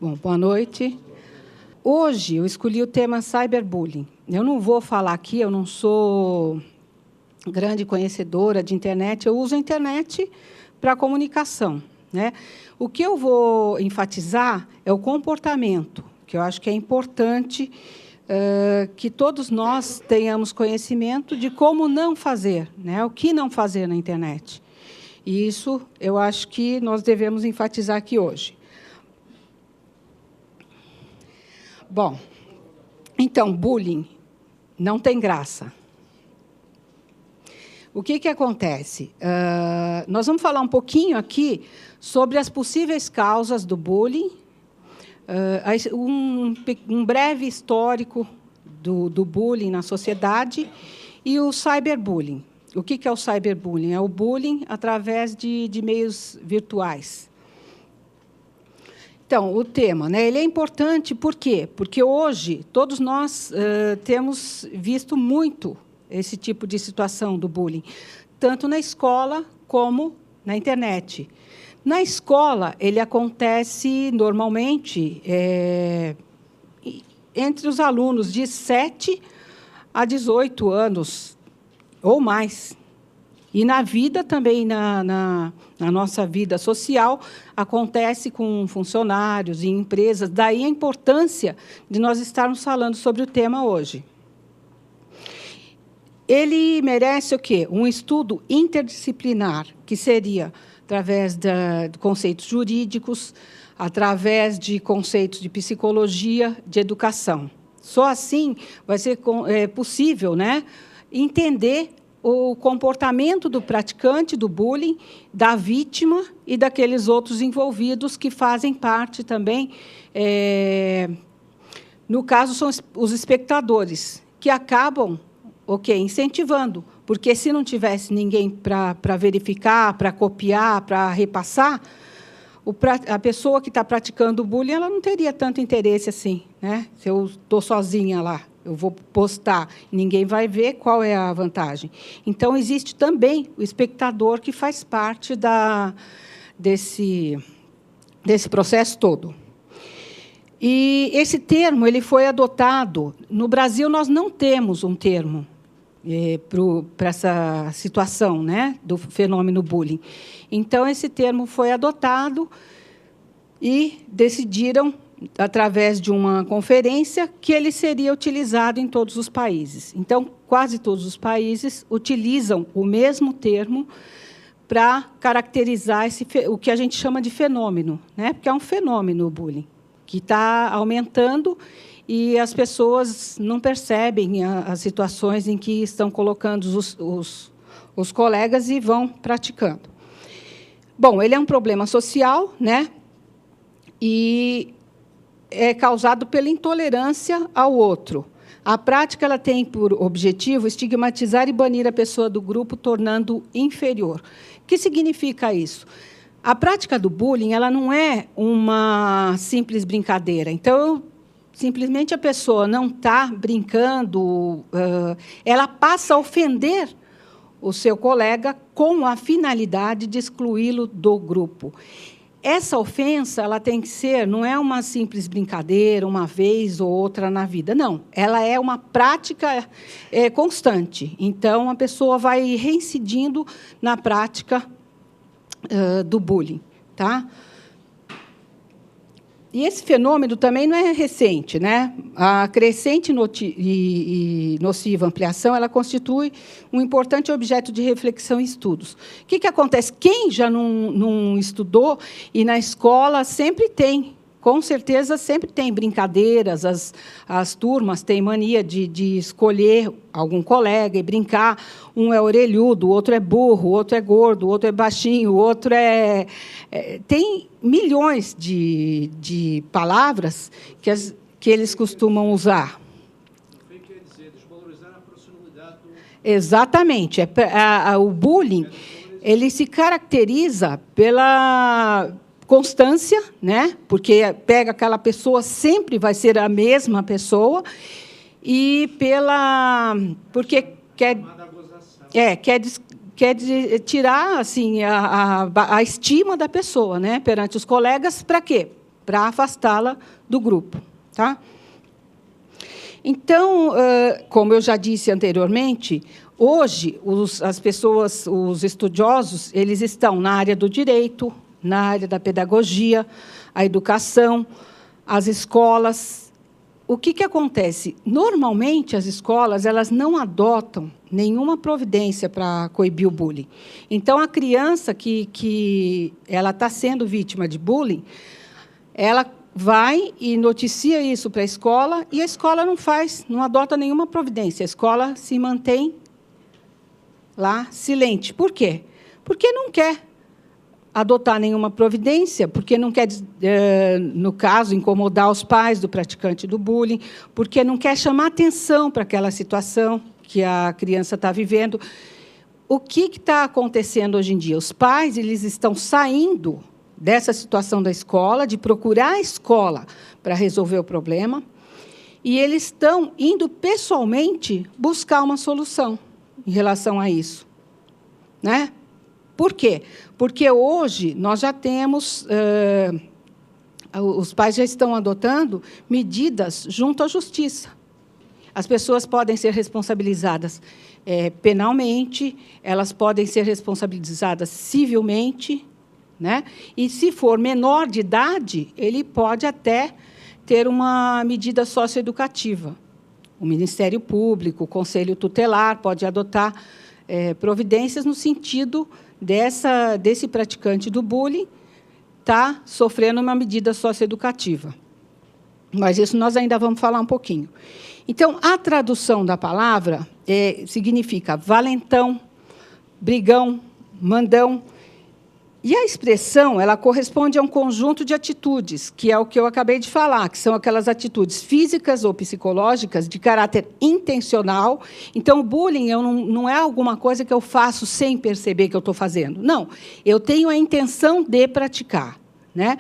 Bom, boa noite. Hoje eu escolhi o tema cyberbullying. Eu não vou falar aqui, eu não sou grande conhecedora de internet, eu uso a internet para comunicação, né? O que eu vou enfatizar é o comportamento, que eu acho que é importante que todos nós tenhamos conhecimento de como não fazer, né? O que não fazer na internet. E isso eu acho que nós devemos enfatizar aqui hoje. Bom, então, bullying não tem graça. O que acontece? Nós vamos falar um pouquinho aqui sobre as possíveis causas do bullying, um breve histórico do bullying na sociedade e o cyberbullying. O que é o cyberbullying? É o bullying através de meios virtuais. Então, o tema, né, ele é importante, por quê? Porque hoje todos nós temos visto muito esse tipo de situação do bullying, tanto na escola como na internet. Na escola, ele acontece normalmente entre os alunos de 7 a 18 anos ou mais. E na vida também, na nossa vida social, acontece com funcionários e empresas. Daí a importância de nós estarmos falando sobre o tema hoje. Ele merece o quê? Um estudo interdisciplinar, que seria através de conceitos jurídicos, através de conceitos de psicologia, de educação. Só assim vai ser possível, né, entender o comportamento do praticante do bullying, da vítima e daqueles outros envolvidos que fazem parte também, no caso, são os espectadores, que acabam incentivando, porque se não tivesse ninguém para verificar, para copiar, para repassar, a pessoa que está praticando o bullying ela não teria tanto interesse assim, né? Se eu estou sozinha lá, eu vou postar, ninguém vai ver, qual é a vantagem? Então, existe também o espectador que faz parte desse processo todo. E esse termo ele foi adotado. No Brasil, nós não temos um termo para essa situação, né, do fenômeno bullying. Então, esse termo foi adotado e decidiram, através de uma conferência, que ele seria utilizado em todos os países. Então, quase todos os países utilizam o mesmo termo para caracterizar o que a gente chama de fenômeno, né? Porque é um fenômeno o bullying, que está aumentando e as pessoas não percebem as situações em que estão colocando os colegas e vão praticando. Bom, ele é um problema social, né? E é causado pela intolerância ao outro. A prática ela tem por objetivo estigmatizar e banir a pessoa do grupo, tornando inferior. O que significa isso? A prática do bullying ela não é uma simples brincadeira. Então, simplesmente a pessoa não está brincando, ela passa a ofender o seu colega com a finalidade de excluí-lo do grupo. Essa ofensa ela tem que ser, não é uma simples brincadeira, uma vez ou outra na vida, não. Ela é uma prática constante. Então, a pessoa vai reincidindo na prática do bullying. Tá? E esse fenômeno também não é recente, né? A crescente e nociva ampliação ela constitui um importante objeto de reflexão e estudos. O que acontece? Quem já não estudou, e na escola sempre tem, com certeza sempre tem brincadeiras, as turmas têm mania de escolher algum colega e brincar. Um é orelhudo, o outro é burro, o outro é gordo, o outro é baixinho, o outro tem milhões de palavras que eles costumam usar. O que quer dizer? Desvalorizar a personalidade do... Exatamente. O bullying ele se caracteriza pela constância, né? Porque pega aquela pessoa, sempre vai ser a mesma pessoa, e porque quer tirar assim a estima da pessoa, né, perante os colegas, para quê? para afastá-la do grupo. Tá? Então, como eu já disse anteriormente, hoje os estudiosos, eles estão na área do direito, na área da pedagogia, a educação, as escolas. O que acontece? Normalmente, as escolas elas não adotam nenhuma providência para coibir o bullying. Então, a criança que ela está sendo vítima de bullying, ela vai e noticia isso para a escola, e a escola não adota nenhuma providência. A escola se mantém lá silente. Por quê? Porque não quer adotar nenhuma providência, porque não quer, no caso, incomodar os pais do praticante do bullying, porque não quer chamar atenção para aquela situação que a criança está vivendo. O que está acontecendo hoje em dia? Os pais eles estão saindo dessa situação da escola, de procurar a escola para resolver o problema, e eles estão indo pessoalmente buscar uma solução em relação a isso. Né? Por quê? Porque hoje nós já temos, os pais já estão adotando medidas junto à justiça. As pessoas podem ser responsabilizadas penalmente, elas podem ser responsabilizadas civilmente, né? E, se for menor de idade, ele pode até ter uma medida socioeducativa. O Ministério Público, o Conselho Tutelar, pode adotar providências no sentido desse praticante do bullying estar sofrendo uma medida socioeducativa. Mas isso nós ainda vamos falar um pouquinho. Então, a tradução da palavra significa valentão, brigão, mandão. E a expressão ela corresponde a um conjunto de atitudes, que é o que eu acabei de falar, que são aquelas atitudes físicas ou psicológicas de caráter intencional. Então, o bullying não é alguma coisa que eu faço sem perceber que eu estou fazendo. Não, eu tenho a intenção de praticar. Né?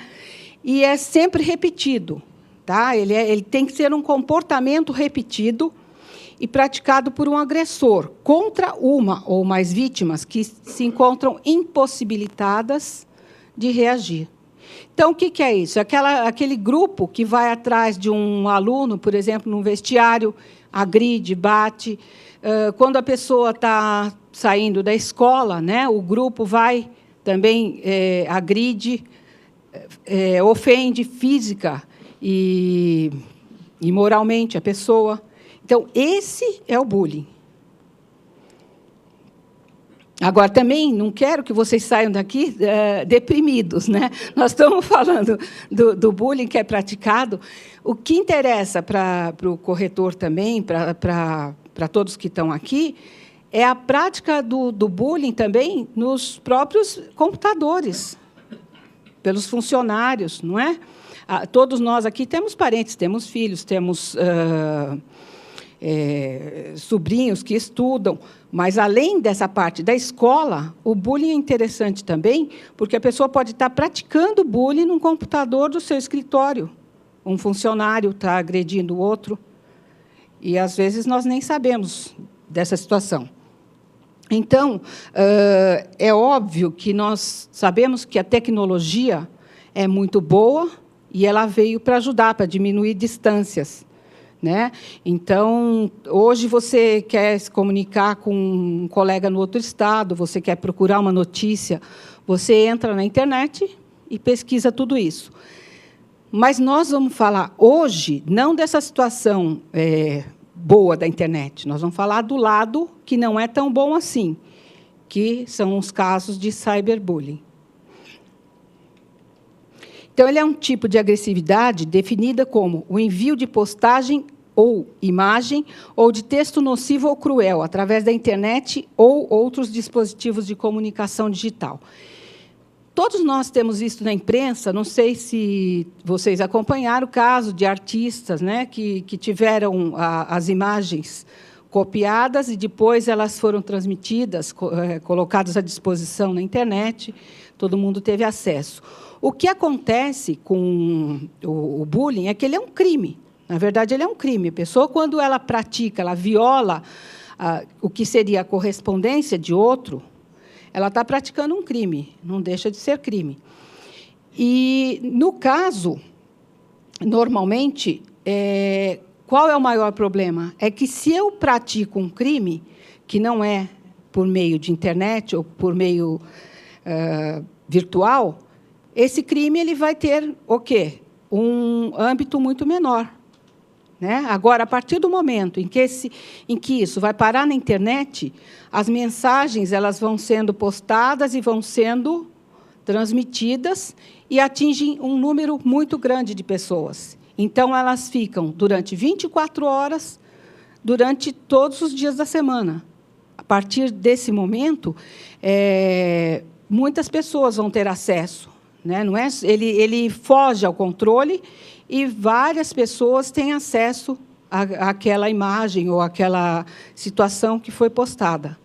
E é sempre repetido. Tá? Ele tem que ser um comportamento repetido e praticado por um agressor contra uma ou mais vítimas que se encontram impossibilitadas de reagir. Então, o que é isso? Aquele grupo que vai atrás de um aluno, por exemplo, num vestiário, agride, bate. Quando a pessoa está saindo da escola, né, o grupo vai também agride, ofende física e moralmente a pessoa. Então, esse é o bullying. Agora, também não quero que vocês saiam daqui deprimidos. Né? Nós estamos falando do bullying que é praticado. O que interessa para o corretor também, para todos que estão aqui, é a prática do bullying também nos próprios computadores, pelos funcionários. Não é? Todos nós aqui temos parentes, temos filhos, temos sobrinhos que estudam, mas, além dessa parte da escola, o bullying é interessante também, porque a pessoa pode estar praticando bullying no computador do seu escritório. Um funcionário está agredindo o outro, e, às vezes, nós nem sabemos dessa situação. Então, é óbvio que nós sabemos que a tecnologia é muito boa e ela veio para ajudar, para diminuir distâncias. Né? Então, hoje você quer se comunicar com um colega no outro estado, você quer procurar uma notícia, você entra na internet e pesquisa tudo isso. Mas nós vamos falar hoje, não dessa situação boa da internet, nós vamos falar do lado que não é tão bom assim, que são os casos de cyberbullying. Então, ele é um tipo de agressividade definida como o envio de postagem ou imagem, ou de texto nocivo ou cruel, através da internet ou outros dispositivos de comunicação digital. Todos nós temos visto na imprensa, não sei se vocês acompanharam o caso de artistas, né, que tiveram as imagens copiadas e depois elas foram transmitidas, colocadas à disposição na internet, todo mundo teve acesso. O que acontece com o bullying é que ele é um crime. Na verdade, ele é um crime. A pessoa, quando ela pratica, ela viola o que seria a correspondência de outro, ela está praticando um crime, não deixa de ser crime. E, no caso normalmente, qual é o maior problema? É que, se eu pratico um crime, que não é por meio de internet ou por meio virtual, esse crime ele vai ter o quê? Um âmbito muito menor. Né? Agora, a partir do momento em que isso vai parar na internet, as mensagens elas vão sendo postadas e vão sendo transmitidas e atingem um número muito grande de pessoas. Então, elas ficam durante 24 horas, durante todos os dias da semana. A partir desse momento, muitas pessoas vão ter acesso. Né? Não é, ele foge ao controle e várias pessoas têm acesso àquela imagem ou àquela situação que foi postada.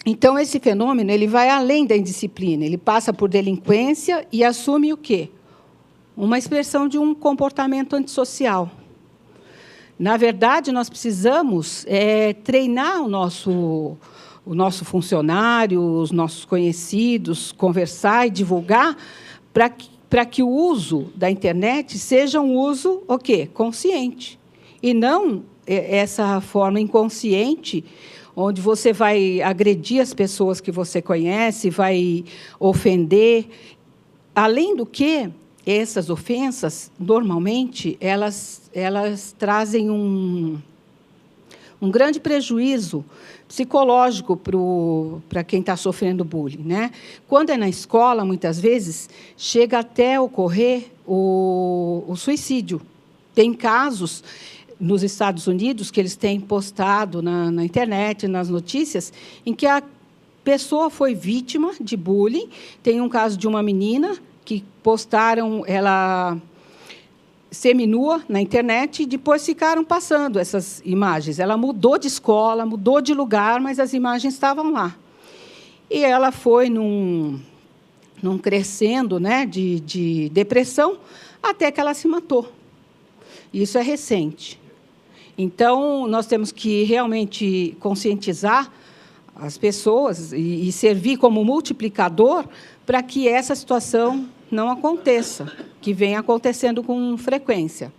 Então, esse fenômeno ele vai além da indisciplina, ele passa por delinquência e assume o quê? Uma expressão de um comportamento antissocial. Na verdade, nós precisamos treinar o nosso funcionário, os nossos conhecidos, conversar e divulgar para que o uso da internet seja um uso o quê? Consciente. E não essa forma inconsciente, onde você vai agredir as pessoas que você conhece, vai ofender. Além do que, essas ofensas, normalmente, elas trazem um grande prejuízo psicológico para quem está sofrendo bullying. Né? Quando é na escola, muitas vezes, chega até ocorrer o suicídio. Tem casos nos Estados Unidos que eles têm postado na internet, nas notícias, em que a pessoa foi vítima de bullying. Tem um caso de uma menina que postaram ela seminua na internet e depois ficaram passando essas imagens. Ela mudou de escola, mudou de lugar, mas as imagens estavam lá. E ela foi num crescendo, né, de depressão, até que ela se matou. Isso é recente. Então, nós temos que realmente conscientizar as pessoas e servir como multiplicador para que essa situação não aconteça, que vem acontecendo com frequência.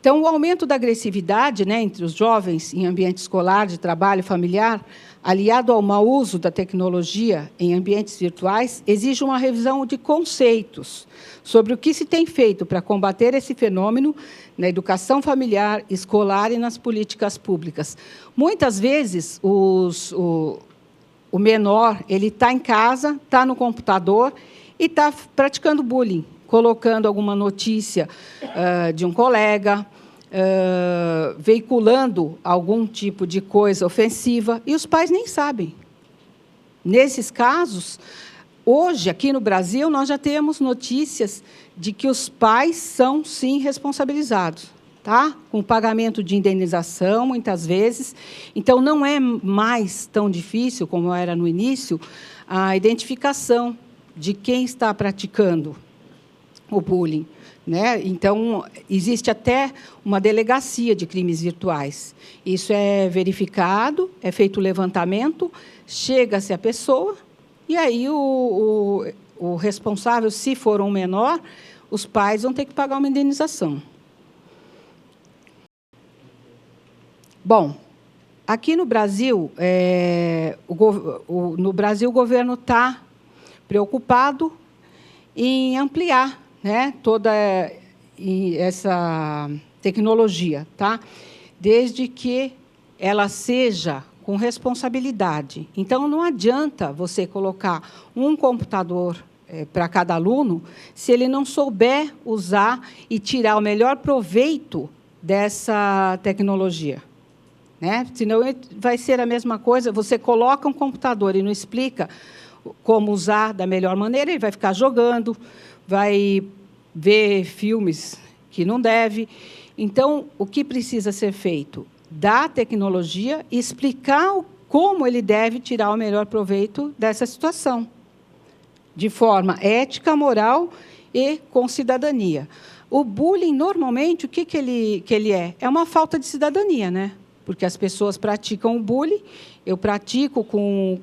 Então, o aumento da agressividade, né, entre os jovens em ambiente escolar, de trabalho, familiar, aliado ao mau uso da tecnologia em ambientes virtuais, exige uma revisão de conceitos sobre o que se tem feito para combater esse fenômeno na educação familiar, escolar e nas políticas públicas. Muitas vezes, o menor ele está em casa, está no computador e está praticando bullying, colocando alguma notícia de um colega, veiculando algum tipo de coisa ofensiva, e os pais nem sabem. Nesses casos, hoje, aqui no Brasil, nós já temos notícias de que os pais são, sim, responsabilizados, tá? Com pagamento de indenização, muitas vezes. Então, não é mais tão difícil, como era no início, a identificação de quem está praticando o bullying. Né? Então, existe até uma delegacia de crimes virtuais. Isso é verificado, é feito o levantamento, chega-se a pessoa, e aí o responsável, se for um menor, os pais vão ter que pagar uma indenização. Bom, aqui no Brasil, o governo está preocupado em ampliar, né, toda essa tecnologia, tá? Desde que ela seja com responsabilidade. Então, não adianta você colocar um computador para cada aluno se ele não souber usar e tirar o melhor proveito dessa tecnologia. Né? Senão, vai ser a mesma coisa, você coloca um computador e não explica como usar da melhor maneira, ele vai ficar jogando, vai ver filmes que não deve. Então, o que precisa ser feito? Dar tecnologia e explicar como ele deve tirar o melhor proveito dessa situação, de forma ética, moral e com cidadania. O bullying, normalmente, o que ele é? É uma falta de cidadania, né? Porque as pessoas praticam o bullying, eu pratico com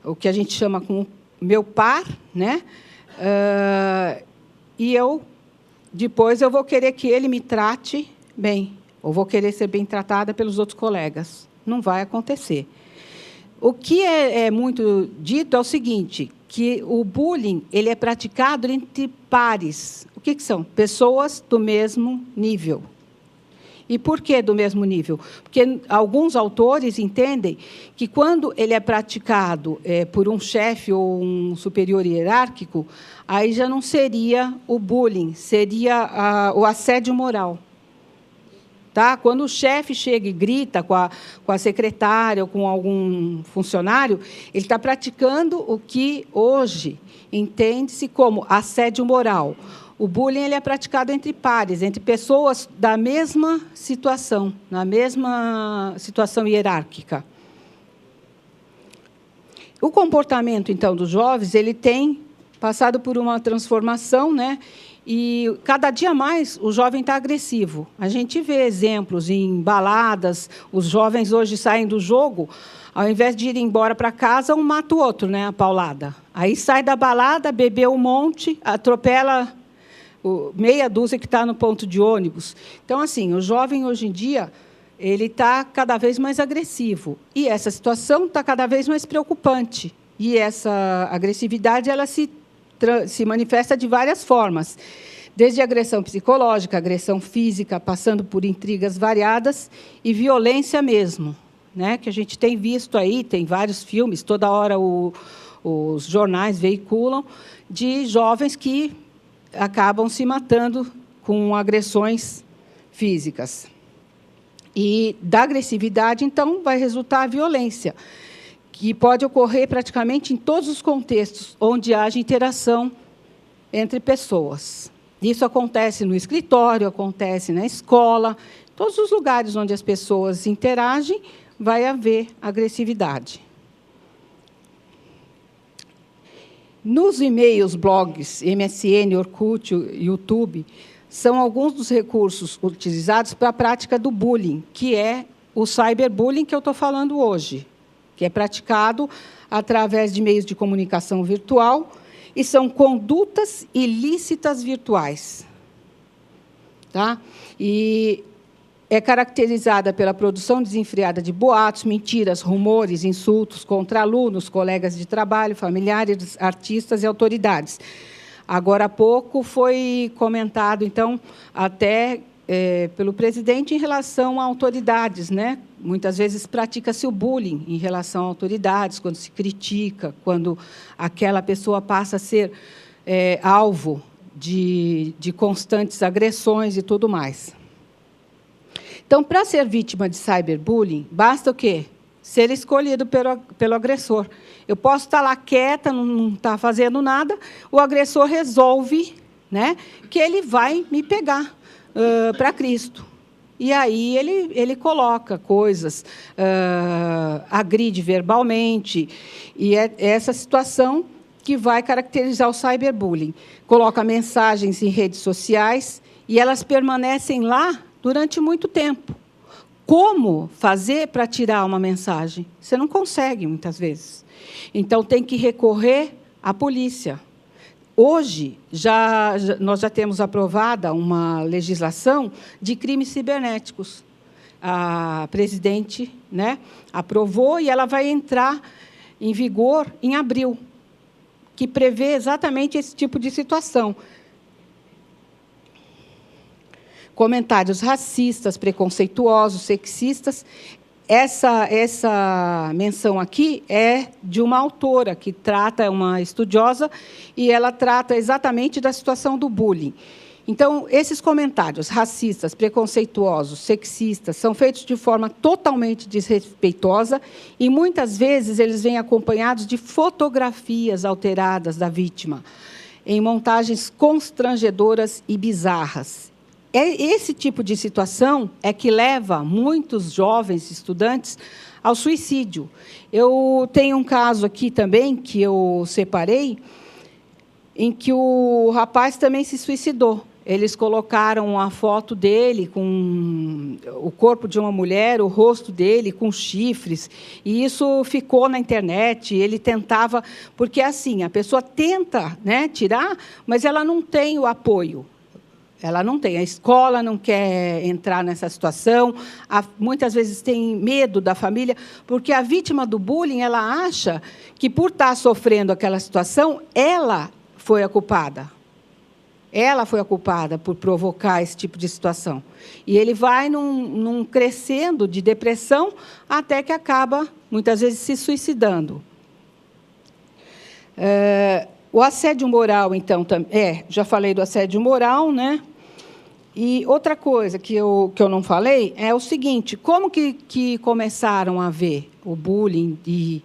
o que a gente chama com o meu par, né? E depois eu vou querer que ele me trate bem, ou vou querer ser bem tratada pelos outros colegas. Não vai acontecer. O que é muito dito é o seguinte, que o bullying ele é praticado entre pares. O que são? Pessoas do mesmo nível. E por que do mesmo nível? Porque alguns autores entendem que, quando ele é praticado por um chefe ou um superior hierárquico, aí já não seria o bullying, seria o assédio moral. Tá? Quando o chefe chega e grita com a secretária ou com algum funcionário, ele está praticando o que hoje entende-se como assédio moral. O bullying ele é praticado entre pares, entre pessoas da mesma situação, na mesma situação hierárquica. O comportamento, então, dos jovens ele tem passado por uma transformação, né? E, cada dia mais, o jovem está agressivo. A gente vê exemplos em baladas, os jovens hoje saem do jogo, ao invés de ir embora para casa, um mata o outro, né, a paulada. Aí sai da balada, bebeu um monte, atropela meia dúzia que está no ponto de ônibus. Então, assim, o jovem, hoje em dia, ele está cada vez mais agressivo. E essa situação está cada vez mais preocupante. E essa agressividade ela se manifesta de várias formas, desde agressão psicológica, agressão física, passando por intrigas variadas e violência mesmo, né? Que a gente tem visto aí, tem vários filmes, toda hora os jornais veiculam, de jovens que acabam se matando com agressões físicas. E da agressividade, então, vai resultar a violência, que pode ocorrer praticamente em todos os contextos onde haja interação entre pessoas. Isso acontece no escritório, acontece na escola, todos os lugares onde as pessoas interagem, vai haver agressividade. Nos e-mails, blogs, MSN, Orkut, YouTube, são alguns dos recursos utilizados para a prática do bullying, que é o cyberbullying que eu estou falando hoje, que é praticado através de meios de comunicação virtual, e são condutas ilícitas virtuais. Tá? E é caracterizada pela produção desenfreada de boatos, mentiras, rumores, insultos contra alunos, colegas de trabalho, familiares, artistas e autoridades. Agora há pouco foi comentado, então, até pelo presidente em relação a autoridades, né? Muitas vezes pratica-se o bullying em relação a autoridades, quando se critica, quando aquela pessoa passa a ser alvo de constantes agressões e tudo mais. Então, para ser vítima de cyberbullying, basta o quê? Ser escolhido pelo agressor. Eu posso estar lá quieta, não estar fazendo nada, o agressor resolve, né, que ele vai me pegar para Cristo. E aí ele coloca coisas, agride verbalmente, e é essa situação que vai caracterizar o cyberbullying. Coloca mensagens em redes sociais e elas permanecem lá durante muito tempo. Como fazer para tirar uma mensagem? Você não consegue, muitas vezes. Então, tem que recorrer à polícia. Hoje, nós já temos aprovada uma legislação de crimes cibernéticos. A presidente, né, aprovou e ela vai entrar em vigor em abril, que prevê exatamente esse tipo de situação. Comentários racistas, preconceituosos, sexistas. Essa menção aqui é de uma autora que trata, é uma estudiosa, e ela trata exatamente da situação do bullying. Então, esses comentários racistas, preconceituosos, sexistas, são feitos de forma totalmente desrespeitosa e, muitas vezes, eles vêm acompanhados de fotografias alteradas da vítima, em montagens constrangedoras e bizarras. Esse tipo de situação é que leva muitos jovens estudantes ao suicídio. Eu tenho um caso aqui também, que eu separei, em que o rapaz também se suicidou. eles colocaram a foto dele com o corpo de uma mulher, o rosto dele com chifres, e isso ficou na internet. Ele tentava, porque assim, a pessoa tenta, né, tirar, mas ela não tem o apoio. Ela não tem, a escola não quer entrar nessa situação, muitas vezes tem medo da família, porque a vítima do bullying, ela acha que, por estar sofrendo aquela situação, ela foi a culpada. Ela foi a culpada por provocar esse tipo de situação. E ele vai num crescendo de depressão até que acaba, muitas vezes, se suicidando. O assédio moral, então, já falei do assédio moral, né? E outra coisa que eu não falei é o seguinte: como que começaram a ver o bullying e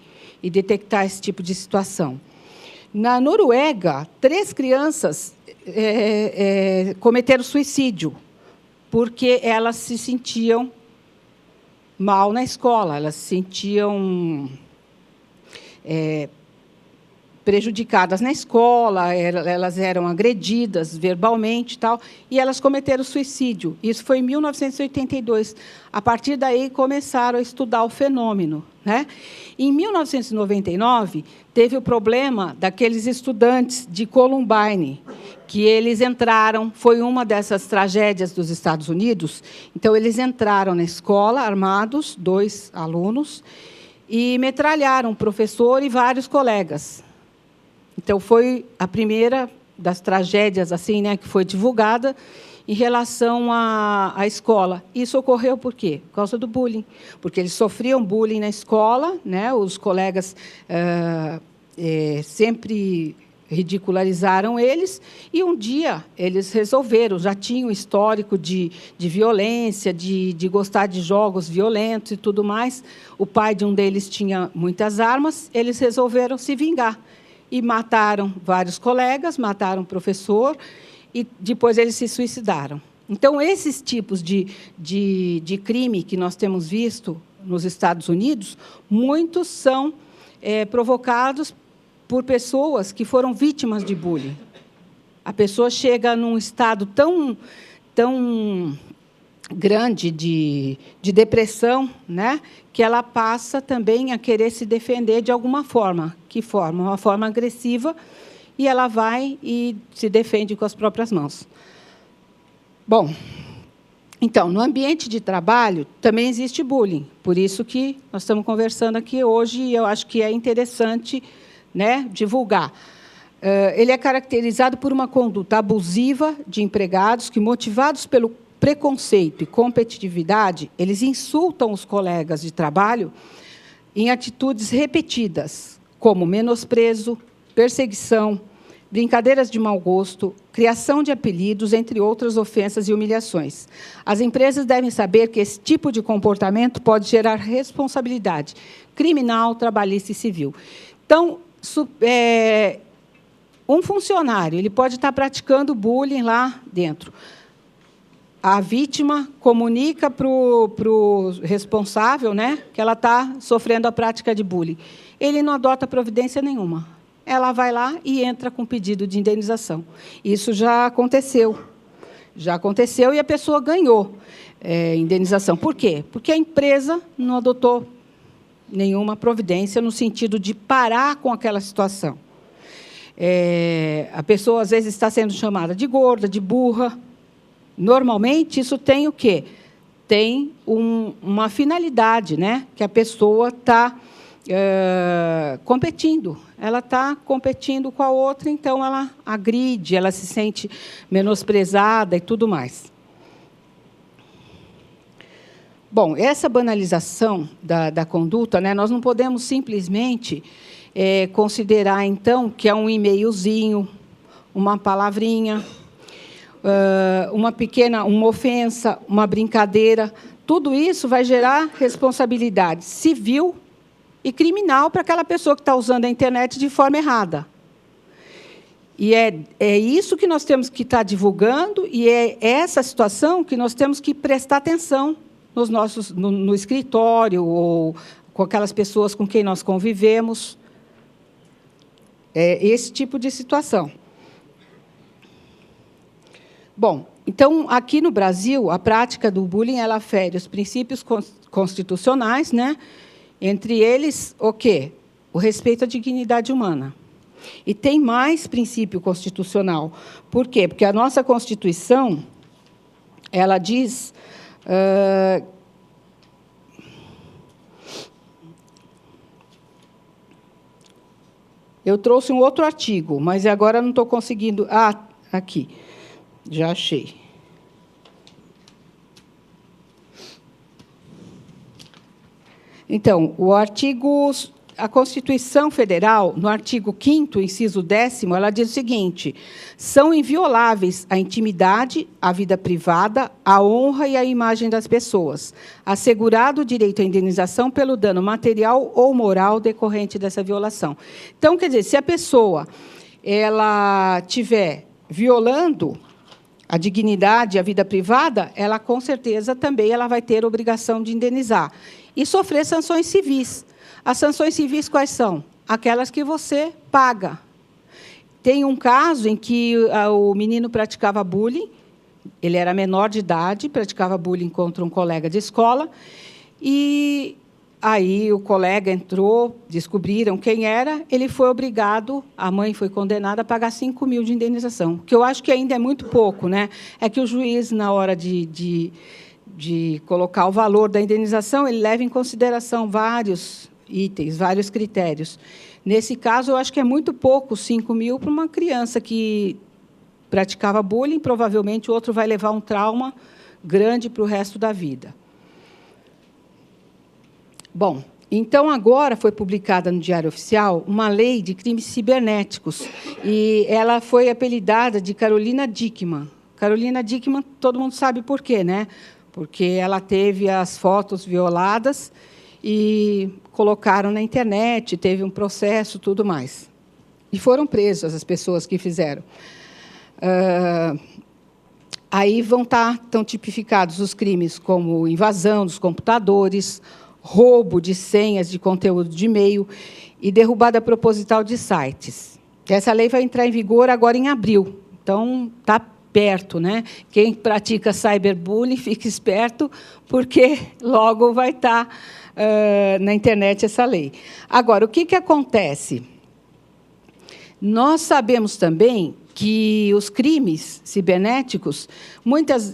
detectar esse tipo de situação? Na Noruega, 3 crianças cometeram suicídio, porque elas se sentiam mal na escola, elas se sentiam prejudicadas na escola, elas eram agredidas verbalmente e tal, e elas cometeram suicídio. Isso foi em 1982. A partir daí, começaram a estudar o fenômeno, né? Em 1999, teve o problema daqueles estudantes de Columbine, que eles entraram, foi uma dessas tragédias dos Estados Unidos. Então, eles entraram na escola, armados, 2 alunos, e metralharam o professor e vários colegas. Então, foi a primeira das tragédias assim, né, que foi divulgada em relação à escola. Isso ocorreu por quê? Por causa do bullying. Porque eles sofriam bullying na escola, né, os colegas sempre ridicularizaram eles, e um dia eles resolveram, já tinham histórico de violência, de gostar de jogos violentos e tudo mais. O pai de um deles tinha muitas armas, eles resolveram se vingar. E mataram vários colegas, mataram o professor, e depois eles se suicidaram. Então, esses tipos de crime que nós temos visto nos Estados Unidos, muitos são provocados por pessoas que foram vítimas de bullying. A pessoa chega num estado tão grande de depressão, né, que ela passa também a querer se defender de alguma forma. Que forma? Uma forma agressiva, e ela vai e se defende com as próprias mãos. Bom, então, no ambiente de trabalho também existe bullying, por isso que nós estamos conversando aqui hoje, e eu acho que é interessante, né, divulgar. Ele é caracterizado por uma conduta abusiva de empregados que, motivados pelo preconceito e competitividade, eles insultam os colegas de trabalho em atitudes repetidas, como menosprezo, perseguição, brincadeiras de mau gosto, criação de apelidos, entre outras ofensas e humilhações. As empresas devem saber que esse tipo de comportamento pode gerar responsabilidade criminal, trabalhista e civil. Então, um funcionário ele pode estar praticando bullying lá dentro. A vítima comunica para o responsável, né, que ela está sofrendo a prática de bullying. Ele não adota providência nenhuma. Ela vai lá e entra com pedido de indenização. Isso já aconteceu. Já aconteceu e a pessoa ganhou indenização. Por quê? Porque a empresa não adotou nenhuma providência no sentido de parar com aquela situação. A pessoa, às vezes, está sendo chamada de gorda, de burra. Normalmente, isso tem o quê? Tem uma finalidade, né? Que a pessoa está competindo. Ela está competindo com a outra, então ela agride, ela se sente menosprezada e tudo mais. Bom, essa banalização da conduta, né, nós não podemos simplesmente considerar, então, que é um e-mailzinho, uma palavrinha, uma ofensa, uma brincadeira. Tudo isso vai gerar responsabilidade civil e criminal para aquela pessoa que está usando a internet de forma errada. E é isso que nós temos que estar divulgando, e é essa situação que nós temos que prestar atenção no escritório, ou com aquelas pessoas com quem nós convivemos. É esse tipo de situação. Bom, então, aqui no Brasil, a prática do bullying ela fere os princípios constitucionais, né? Entre eles, o quê? O respeito à dignidade humana. E tem mais princípio constitucional. Por quê? Porque a nossa Constituição, ela diz... eu trouxe um outro artigo, mas agora não estou conseguindo... Ah, aqui. Já achei. Então, a Constituição Federal, no artigo 5º, inciso 10º, ela diz o seguinte: são invioláveis a intimidade, a vida privada, a honra e a imagem das pessoas, assegurado o direito à indenização pelo dano material ou moral decorrente dessa violação. Então, quer dizer, se a pessoa ela estiver violando a dignidade, a vida privada, ela, com certeza, também ela vai ter obrigação de indenizar. E sofrer sanções civis. As sanções civis quais são? Aquelas que você paga. Tem um caso em que o menino praticava bullying, ele era menor de idade, praticava bullying contra um colega de escola, e aí o colega entrou, descobriram quem era, ele foi obrigado, a mãe foi condenada a pagar 5 mil de indenização, que eu acho que ainda é muito pouco, né? É que o juiz, na hora de colocar o valor da indenização, ele leva em consideração vários itens, vários critérios. Nesse caso, eu acho que é muito pouco, 5 mil, para uma criança que praticava bullying, provavelmente o outro vai levar um trauma grande para o resto da vida. Bom, então, agora foi publicada no Diário Oficial uma lei de crimes cibernéticos, e ela foi apelidada de Carolina Dickmann. Carolina Dickmann, todo mundo sabe por quê, né? Porque ela teve as fotos violadas e colocaram na internet, teve um processo, tudo mais. E foram presas as pessoas que fizeram. Aí estão tipificados os crimes como invasão dos computadores, roubo de senhas de conteúdo de e-mail e derrubada proposital de sites. Essa lei vai entrar em vigor agora em abril. Então, está perto, né? Quem pratica cyberbullying, fique esperto, porque logo vai estar na internet essa lei. Agora, o que acontece? Nós sabemos também que os crimes cibernéticos, muitas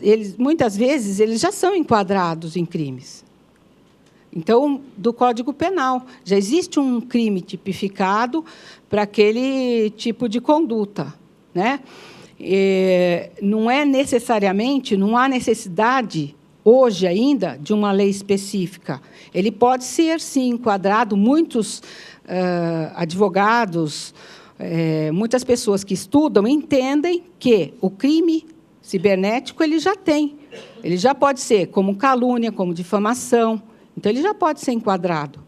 vezes, eles já são enquadrados em crimes. Então, do Código Penal, já existe um crime tipificado para aquele tipo de conduta, né? Não é necessariamente, não há necessidade, hoje ainda, de uma lei específica. Ele pode ser, sim, enquadrado. Muitos advogados, muitas pessoas que estudam, entendem que o crime cibernético ele já tem. Ele já pode ser como calúnia, como difamação. Então, ele já pode ser enquadrado.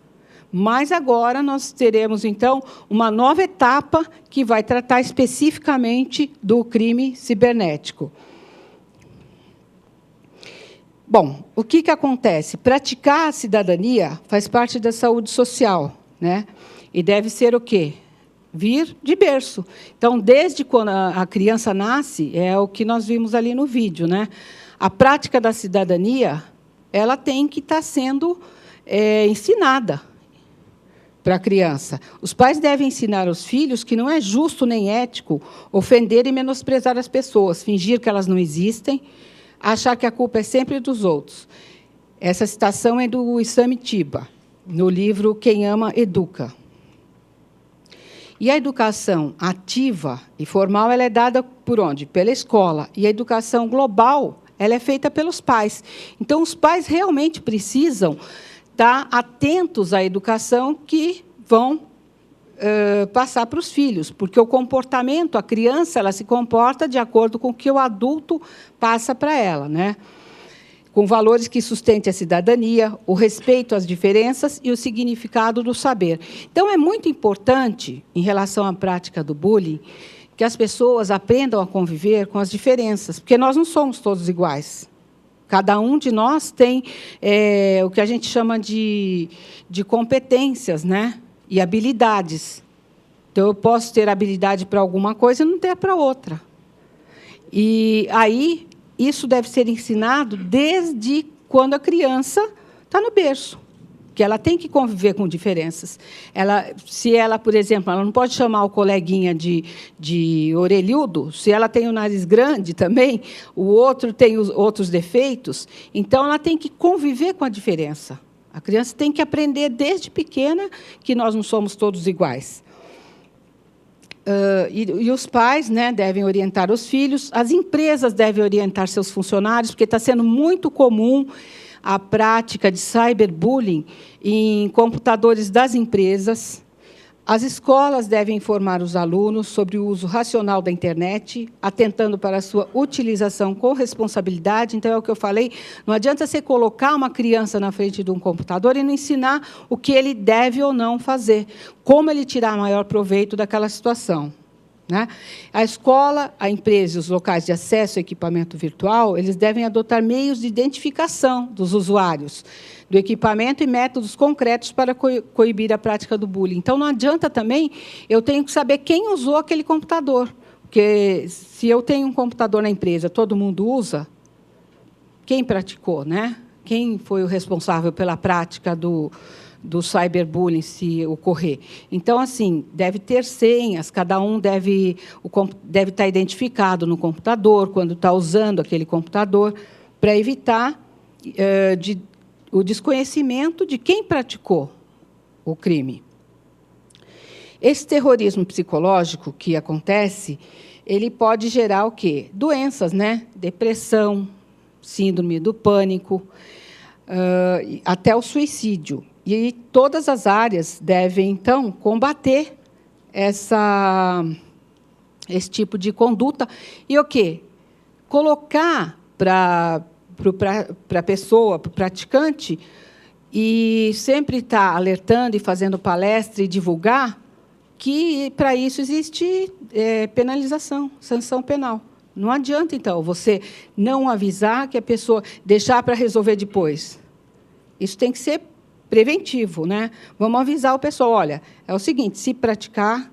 Mas agora nós teremos, então, uma nova etapa que vai tratar especificamente do crime cibernético. Bom, o que acontece? Praticar a cidadania faz parte da saúde social, né? E deve ser o quê? Vir de berço. Então, desde quando a criança nasce, é o que nós vimos ali no vídeo, né? A prática da cidadania, ela tem que estar sendo ensinada para a criança. Os pais devem ensinar aos filhos que não é justo nem ético ofender e menosprezar as pessoas, fingir que elas não existem, achar que a culpa é sempre dos outros. Essa citação é do Issam Tiba, no livro Quem Ama, Educa. E a educação ativa e formal ela é dada por onde? Pela escola. E a educação global ela é feita pelos pais. Então, os pais realmente precisam estar atentos à educação que vão passar para os filhos, porque o comportamento, a criança, ela se comporta de acordo com o que o adulto passa para ela, né? Com valores que sustentem a cidadania, o respeito às diferenças e o significado do saber. Então, é muito importante, em relação à prática do bullying, que as pessoas aprendam a conviver com as diferenças, porque nós não somos todos iguais. Cada um de nós tem o que a gente chama de competências, né? E habilidades. Então, eu posso ter habilidade para alguma coisa e não ter para outra. E aí isso deve ser ensinado desde quando a criança está no berço, que ela tem que conviver com diferenças. Se ela, por exemplo, ela não pode chamar o coleguinha de orelhudo, se ela tem o nariz grande também, o outro tem os outros defeitos, então ela tem que conviver com a diferença. A criança tem que aprender desde pequena que nós não somos todos iguais. E os pais, né, devem orientar os filhos, as empresas devem orientar seus funcionários, porque está sendo muito comum a prática de cyberbullying em computadores das empresas. As escolas devem informar os alunos sobre o uso racional da internet, atentando para a sua utilização com responsabilidade. Então, é o que eu falei, não adianta você colocar uma criança na frente de um computador e não ensinar o que ele deve ou não fazer, como ele tirar maior proveito daquela situação. Né? A escola, a empresa e os locais de acesso ao equipamento virtual, eles devem adotar meios de identificação dos usuários do equipamento e métodos concretos para coibir a prática do bullying. Então, não adianta também, eu tenho que saber quem usou aquele computador. Porque, se eu tenho um computador na empresa, todo mundo usa, quem praticou, né? Quem foi o responsável pela prática do cyberbullying, se ocorrer. Então, assim, deve ter senhas, cada um deve estar identificado no computador, quando está usando aquele computador, para evitar o desconhecimento de quem praticou o crime. Esse terrorismo psicológico que acontece, ele pode gerar o quê? Doenças, né? Depressão, síndrome do pânico, até o suicídio. E todas as áreas devem, então, combater esse tipo de conduta. E o quê? Colocar para a pessoa, para o praticante, e sempre estar alertando e fazendo palestra e divulgar que, para isso, existe penalização, sanção penal. Não adianta, então, você não avisar que a pessoa deixar para resolver depois. Isso tem que ser preventivo, né? Vamos avisar o pessoal, olha, é o seguinte, se praticar,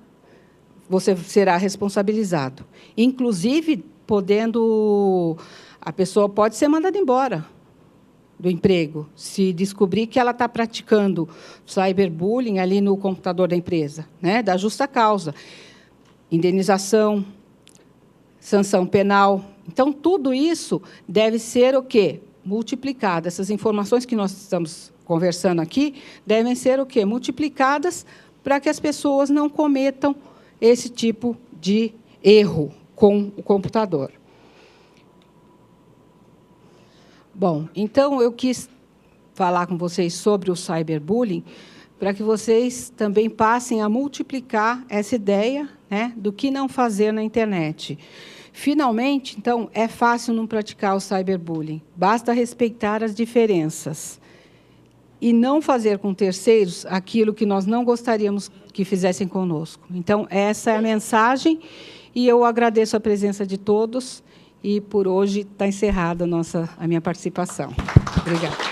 você será responsabilizado. Inclusive, a pessoa pode ser mandada embora do emprego, se descobrir que ela está praticando cyberbullying ali no computador da empresa, né? Da justa causa. Indenização, sanção penal. Então, tudo isso deve ser o quê? Multiplicado. Essas informações que nós estamos conversando aqui devem ser o quê? Multiplicadas para que as pessoas não cometam esse tipo de erro com o computador. Bom, então, eu quis falar com vocês sobre o cyberbullying para que vocês também passem a multiplicar essa ideia, né, do que não fazer na internet. Finalmente, então, é fácil não praticar o cyberbullying. Basta respeitar as diferenças e não fazer com terceiros aquilo que nós não gostaríamos que fizessem conosco. Então, essa é a mensagem, e eu agradeço a presença de todos, e, por hoje, está encerrada a minha participação. Obrigada.